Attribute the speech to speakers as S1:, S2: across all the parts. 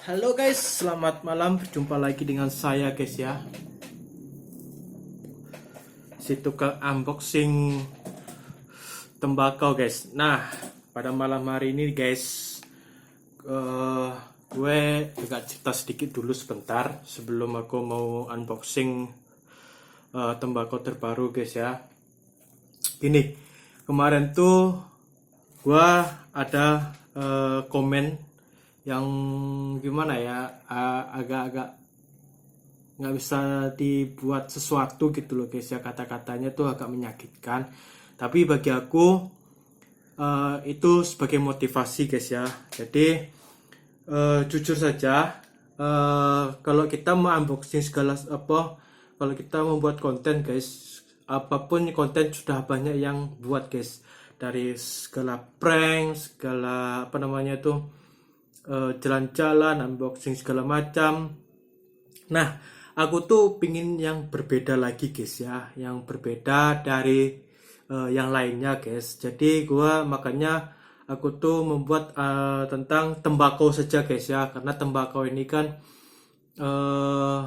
S1: Halo guys, selamat malam. Berjumpa lagi dengan saya guys ya, si tukang unboxing tembakau guys. Nah, pada malam hari ini guys, eh, gue agak cerita sedikit dulu sebentar sebelum aku mau unboxing tembakau terbaru guys ya. Gini, kemarin tuh gue ada komen yang gimana ya, agak-agak nggak bisa dibuat sesuatu gitu loh guys ya, kata-katanya tuh agak menyakitkan, tapi bagi aku itu sebagai motivasi guys ya. Jadi jujur saja, kalau kita mau unboxing segala apa, kalau kita membuat konten guys, apapun konten sudah banyak yang buat guys, dari segala prank, segala apa namanya tuh, jalan-jalan, unboxing segala macam. Nah, aku tuh pingin yang berbeda lagi guys ya, yang berbeda dari yang lainnya guys. Jadi gua makanya aku tuh membuat tentang tembakau saja guys ya, karena tembakau ini kan eh,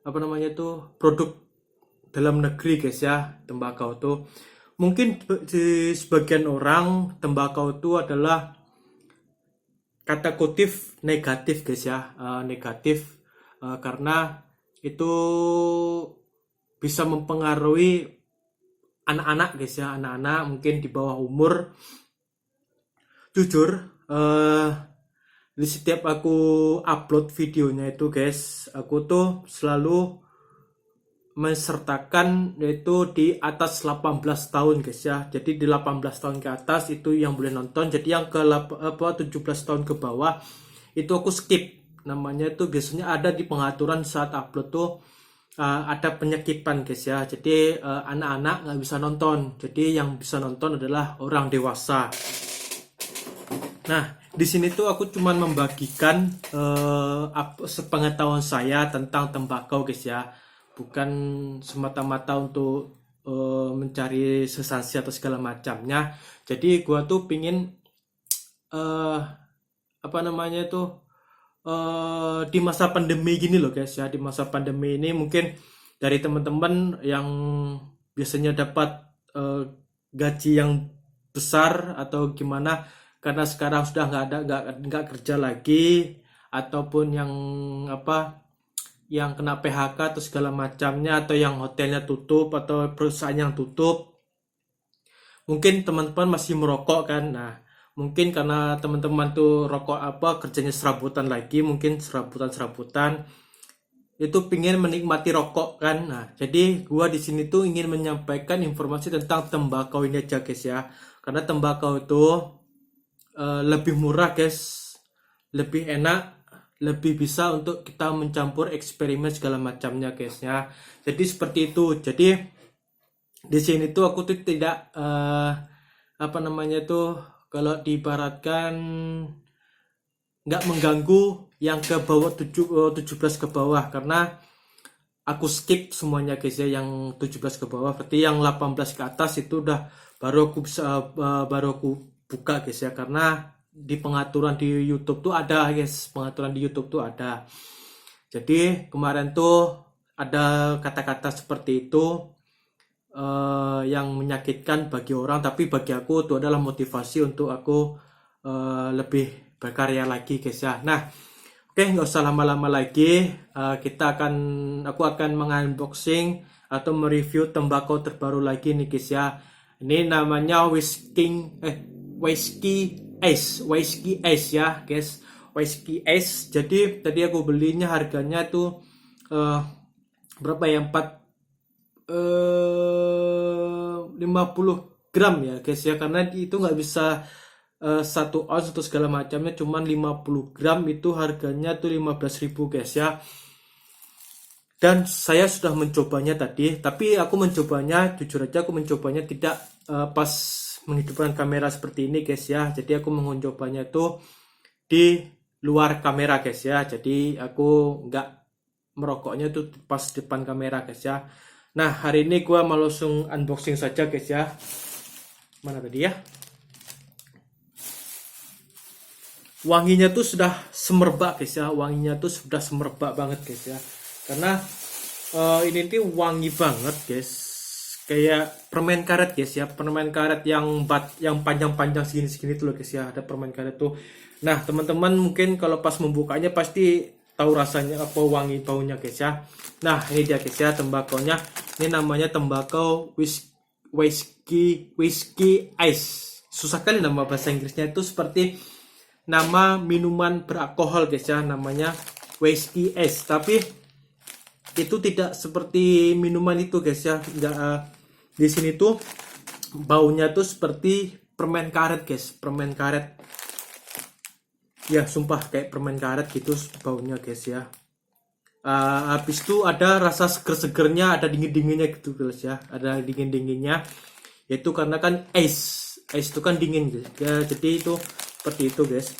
S1: apa namanya tuh produk dalam negeri guys ya. Tembakau tuh mungkin di sebagian orang tembakau itu adalah kata kutip negatif guys ya. Negatif karena itu bisa mempengaruhi anak-anak guys ya, anak-anak mungkin di bawah umur. Jujur, di setiap aku upload videonya itu guys, aku tuh selalu mensertakan yaitu di atas 18 tahun guys ya. Jadi di 18 tahun ke atas itu yang boleh nonton. Jadi yang ke 17 tahun ke bawah itu aku skip. Namanya itu biasanya ada di pengaturan saat upload tuh, ada penyekipan guys ya. Jadi anak-anak nggak bisa nonton. Jadi yang bisa nonton adalah orang dewasa. Nah, di sini tuh aku cuman membagikan sepengetahuan saya tentang tembakau guys ya. Bukan semata-mata untuk mencari sensasi atau segala macamnya. Jadi gua tuh pingin eh apa namanya tuh, di masa pandemi gini loh guys ya. Di masa pandemi ini mungkin dari teman-teman yang biasanya dapat eh, gaji yang besar atau gimana, karena sekarang sudah nggak kerja lagi, ataupun yang apa, yang kena PHK atau segala macamnya, atau yang hotelnya tutup atau perusahaan yang tutup. Mungkin teman-teman masih merokok kan. Nah, mungkin karena teman-teman tuh rokok apa kerjanya serabutan lagi, mungkin serabutan itu pingin menikmati rokok kan. Nah, jadi gua di sini tuh ingin menyampaikan informasi tentang tembakau ini aja guys ya. Karena tembakau itu lebih murah guys, lebih enak, lebih bisa untuk kita mencampur eksperimen segala macamnya guys ya. Jadi seperti itu. Jadi di sini tuh aku tuh tidak apa namanya tuh, kalau diibaratkan nggak mengganggu yang ke bawah 17 ke bawah, karena aku skip semuanya guys ya. Yang 17 ke bawah berarti yang 18 ke atas itu udah baru aku bisa baru aku buka guys ya. Karena di pengaturan di YouTube tuh ada guys, pengaturan di YouTube tuh ada. Jadi kemarin tuh ada kata-kata seperti itu yang menyakitkan bagi orang, tapi bagi aku itu adalah motivasi untuk aku lebih berkarya lagi guys ya. Nah, oke, nggak usah lama-lama lagi. Aku akan mengunboxing atau mereview tembakau terbaru lagi nih guys ya. Ini namanya Whiskey Ace ya guys. Whiskey Ace. Jadi tadi aku belinya harganya tuh berapa ya? 50 gram ya guys ya, karena itu nggak bisa 1 ounce atau segala macamnya, cuman 50 gram itu harganya tuh 15.000 guys ya. Dan saya sudah mencobanya tadi, tapi aku mencobanya, jujur aja aku mencobanya tidak pas menghidupkan kamera seperti ini guys ya. Jadi aku mencobanya tuh di luar kamera guys ya. Jadi aku nggak merokoknya tuh pas depan kamera guys ya. Nah, hari ini gua mau langsung unboxing saja guys ya. Mana tadi ya? Wanginya tuh sudah semerbak guys ya, wanginya tuh sudah semerbak banget guys ya, karena ini tuh wangi banget guys, kayak permen karet guys ya, permen karet yang panjang-panjang segini-segini tuh loh guys ya, ada permen karet tuh. Nah teman-teman mungkin kalau pas membukanya pasti tahu rasanya apa, wangi baunya guys ya. Nah ini dia guys ya tembakonya, ini namanya tembakau whiskey ice, susah kali nama bahasa Inggrisnya, itu seperti nama minuman beralkohol guys ya, namanya whiskey ice, tapi itu tidak seperti minuman itu guys ya. Di sini tuh baunya tuh seperti permen karet guys, permen karet ya, sumpah kayak permen karet gitu baunya guys ya. Habis itu ada rasa seger-segernya, ada dingin-dinginnya gitu guys ya, ada dingin-dinginnya, yaitu karena kan ice itu kan dingin guys ya, jadi itu seperti itu guys.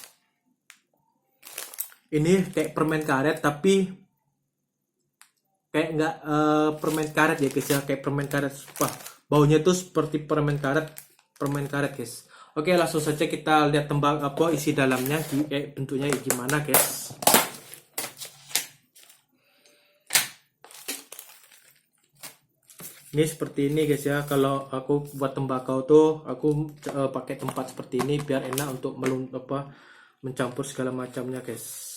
S1: Ini kayak permen karet tapi kayak nggak permen karet ya guys ya, kayak permen karet. Wah baunya tuh seperti permen karet guys. Oke langsung saja kita lihat apa isi dalamnya, bentuknya gimana guys. Ini seperti ini guys ya, kalau aku buat tembakau tuh aku pakai tempat seperti ini biar enak untuk mencampur segala macamnya guys.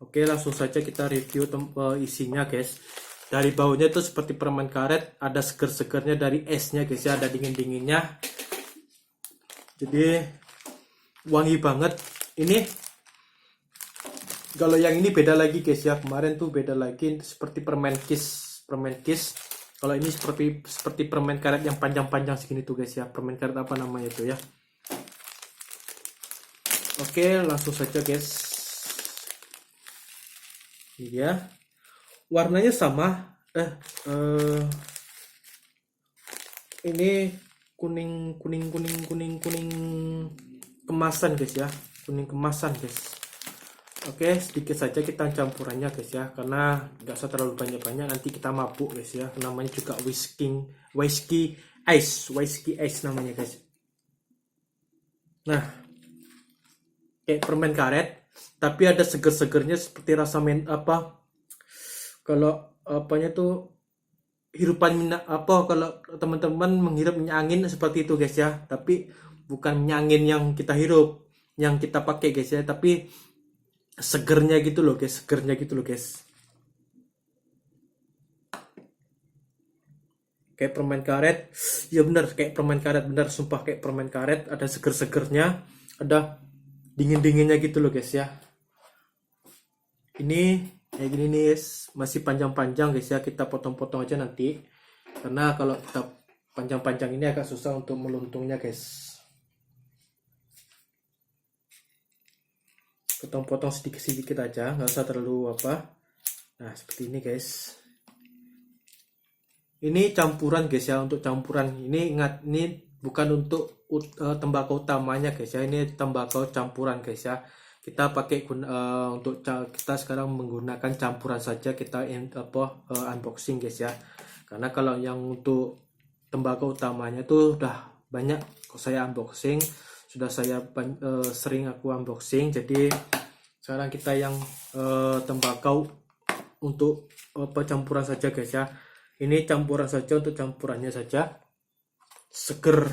S1: Oke langsung saja kita review isinya guys. Dari baunya itu seperti permen karet, ada seger-segernya dari esnya guys ya, ada dingin-dinginnya, jadi wangi banget. Ini kalau yang ini beda lagi guys ya, kemarin tuh beda lagi seperti permen kiss. Kalau ini seperti permen karet yang panjang-panjang segini tuh guys ya, permen karet apa namanya itu ya. Oke langsung saja guys. Ini dia, warnanya sama, ini kuning kemasan guys ya, kuning kemasan guys. Oke sedikit saja kita campurannya guys ya, karena nggak usah terlalu banyak-banyak, nanti kita mabuk guys ya. Namanya juga whiskey ice namanya guys. Nah kayak permen karet tapi ada seger-segernya seperti rasa kalau apanya tuh hirupan minyak kalau teman-teman menghirup minyak angin seperti itu guys ya, tapi bukan minyak angin yang kita hirup, yang kita pakai guys ya, tapi segernya gitu loh guys, kayak permen karet ya, bener kayak permen karet, bener sumpah kayak permen karet, ada seger-segernya, ada dingin-dinginnya gitu loh guys ya. Ini kayak gini nih guys, masih panjang-panjang guys ya, kita potong-potong aja nanti, karena kalau kita panjang-panjang ini agak susah untuk meluntungnya guys. Potong-potong sedikit-sedikit aja, nggak usah terlalu nah seperti ini guys. Ini campuran guys ya, untuk campuran ini ingat, ini bukan untuk tembakau utamanya guys ya, ini tembakau campuran guys ya. Kita pakai untuk kita sekarang menggunakan campuran saja, kita unboxing guys ya, karena kalau yang untuk tembakau utamanya tuh udah banyak saya unboxing, sudah saya sering aku unboxing, jadi sekarang kita yang tembakau untuk campuran saja guys ya. Ini campuran saja, untuk campurannya saja, seger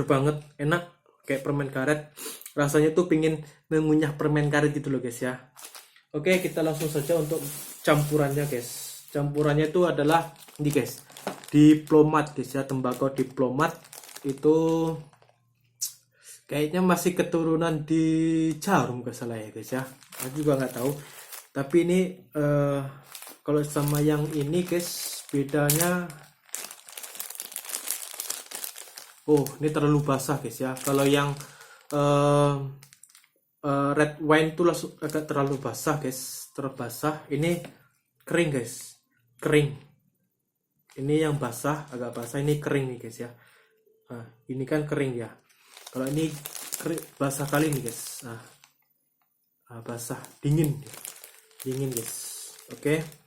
S1: banget, enak kayak permen karet, rasanya tuh pingin mengunyah permen karet gitu loh guys ya. Oke kita langsung saja untuk campurannya guys. Campurannya itu adalah ini guys, diplomat guys ya, tembakau diplomat itu kayaknya masih keturunan di Jarum gak salah ya guys ya, aku juga nggak tahu, tapi ini kalau sama yang ini guys bedanya, ini terlalu basah guys ya. Kalau yang red wine tuh langsung agak terlalu basah guys, terbasah. Ini kering guys, kering. Ini yang basah, agak basah, ini kering nih guys ya. Nah, ini kan kering ya. Kalau ini kering, basah kali nih guys. Basah, dingin guys. Oke.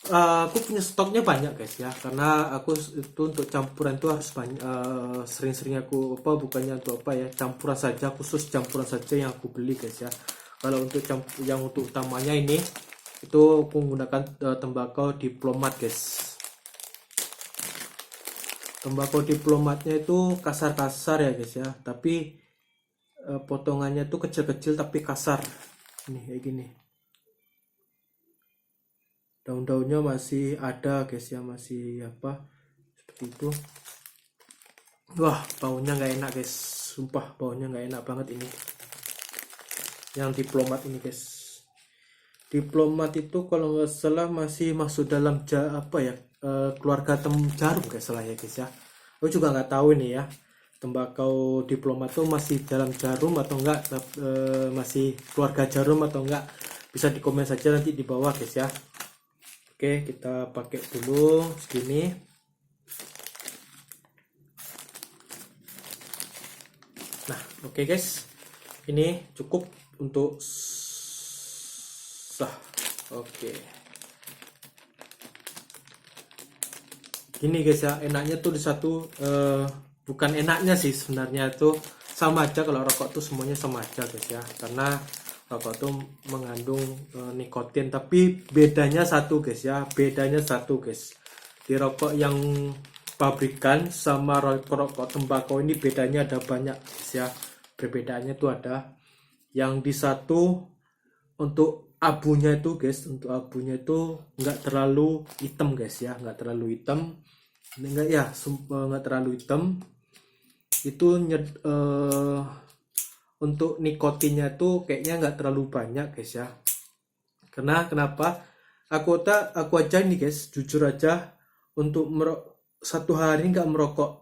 S1: Aku punya stoknya banyak guys ya, karena aku itu untuk campuran itu harus banyak, sering-sering aku bukannya untuk ya, campuran saja, khusus campuran saja yang aku beli guys ya. Kalau untuk yang untuk utamanya ini itu aku menggunakan tembakau diplomat guys. Tembakau diplomatnya itu kasar-kasar ya guys ya, tapi potongannya tuh kecil-kecil tapi kasar. Ini kayak gini. Daun-daunnya masih ada guys ya, masih apa seperti itu. Wah, baunya nggak enak guys, sumpah baunya nggak enak banget ini. Yang diplomat ini guys. Diplomat itu kalau nggak salah masih masuk dalam keluarga jarum guys salah ya guys ya. Aku juga nggak tahu ini ya, tembakau diplomat tuh masih dalam jarum atau enggak, masih keluarga jarum atau enggak, bisa di komen saja nanti di bawah guys ya. Oke, kita pakai dulu segini. Nah, oke guys, ini cukup untuk sah. Oke, gini guys ya, enaknya tuh di satu, bukan enaknya sih sebenarnya, itu sama aja. Kalau rokok tuh semuanya sama aja guys ya, karena rokok tuh mengandung nikotin, tapi bedanya satu guys ya, bedanya satu guys. Di rokok yang pabrikan sama rokok tembakau ini bedanya ada banyak guys ya. Perbedaannya tuh ada yang di satu, untuk abunya itu guys, untuk abunya itu nggak terlalu hitam guys ya, nggak terlalu hitam, nggak terlalu hitam. Itu untuk nikotinnya tuh kayaknya nggak terlalu banyak guys ya. Karena kenapa? Aku aja nih guys, jujur aja, untuk satu hari nggak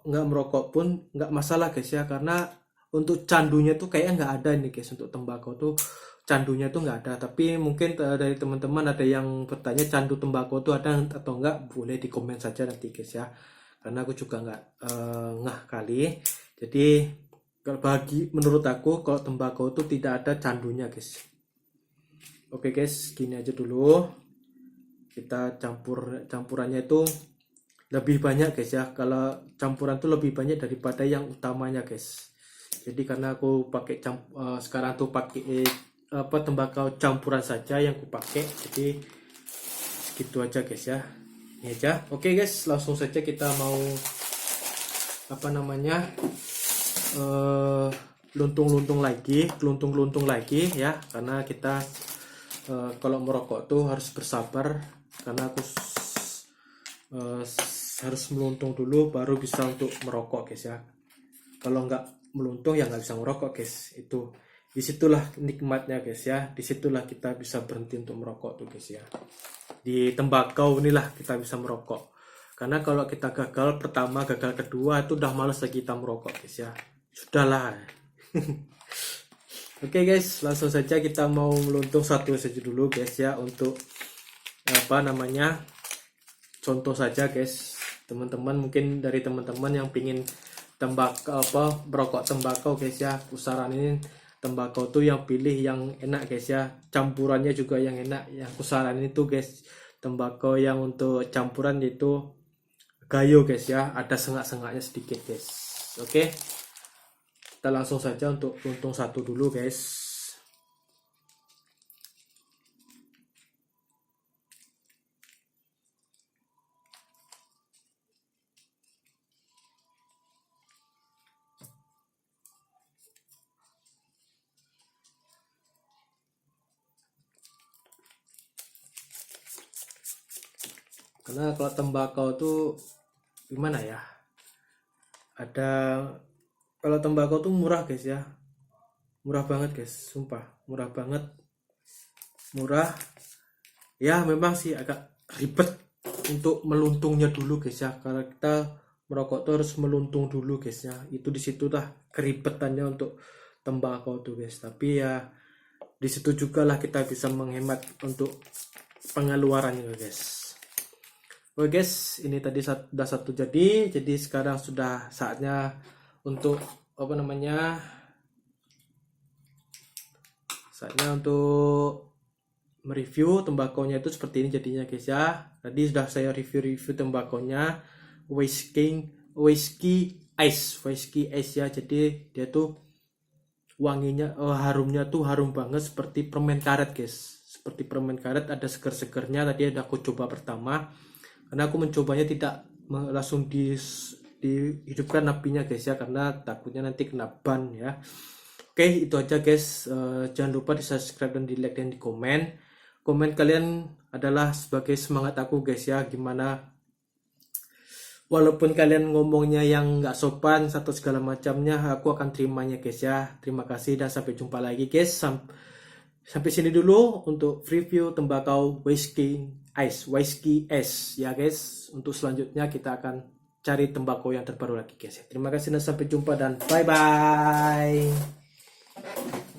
S1: merokok pun nggak masalah guys ya, karena untuk candunya tuh kayaknya nggak ada nih guys. Untuk tembakau tuh candunya tuh nggak ada. Tapi mungkin dari teman-teman ada yang bertanya candu tembakau tuh ada atau enggak, boleh di komen saja nanti guys ya, karena aku juga nggak ngah kali. Jadi menurut aku kalau tembakau itu tidak ada candunya guys. Oke guys, gini aja dulu. Kita campurannya itu lebih banyak guys ya. Kalau campuran tuh lebih banyak daripada yang utamanya guys. Jadi karena aku pakai sekarang tuh pakai tembakau campuran saja yang aku pakai. Jadi segitu aja guys ya. Ini aja. Oke guys, langsung saja kita mau luntung-luntung lagi ya, karena kita kalau merokok tuh harus bersabar, karena aku harus meluntung dulu baru bisa untuk merokok guys ya. Kalau nggak meluntung ya nggak bisa merokok guys. Itu disitulah nikmatnya guys ya, disitulah kita bisa berhenti untuk merokok tuh guys ya. Di tembakau inilah kita bisa merokok. Karena kalau kita gagal pertama, gagal kedua, itu udah males lagi kita merokok guys ya. Sudahlah. Oke guys, langsung saja kita mau meluntung satu saja dulu guys ya, untuk contoh saja guys. Teman-teman, mungkin dari teman-teman yang pingin merokok tembakau guys ya, aku saranin tembakau tuh yang pilih yang enak guys ya, campurannya juga yang enak. Yang aku saranin itu guys, tembakau yang untuk campuran yaitu gayo guys ya, ada sengak-sengaknya sedikit guys. Oke, kita langsung saja untuk luntung satu dulu guys. Karena kalau tembakau tuh gimana ya, kalau tembakau tuh murah guys ya, murah banget guys, sumpah murah banget, murah ya. Memang sih agak ribet untuk meluntungnya dulu guys ya, karena kita merokok tuh harus meluntung dulu guys ya. Itu disitu lah keribetannya untuk tembakau tuh guys. Tapi ya disitu juga lah kita bisa menghemat untuk pengeluarannya guys. Oke guys, ini tadi sudah satu jadi sekarang sudah saatnya untuk saatnya untuk mereview tembakaunya itu seperti ini jadinya guys ya. Tadi sudah saya review tembakaunya, whiskey ice ya. Jadi dia tuh wanginya, harumnya tuh harum banget seperti permen karet guys, seperti permen karet, ada seger-segernya. Tadi ada aku coba pertama, karena aku mencobanya tidak langsung dihidupkan apinya guys ya, karena takutnya nanti kena ban ya. Oke, itu aja guys. Jangan lupa di subscribe dan di like dan di komen. Komen kalian adalah sebagai semangat aku guys ya, gimana walaupun kalian ngomongnya yang nggak sopan satu segala macamnya, aku akan terimanya guys ya. Terima kasih dan sampai jumpa lagi guys. Sampai sini dulu untuk review tembakau Whiskey Ice ya guys. Untuk selanjutnya kita akan cari tembakau yang terbaru lagi guys. Terima kasih dan sampai jumpa dan bye bye.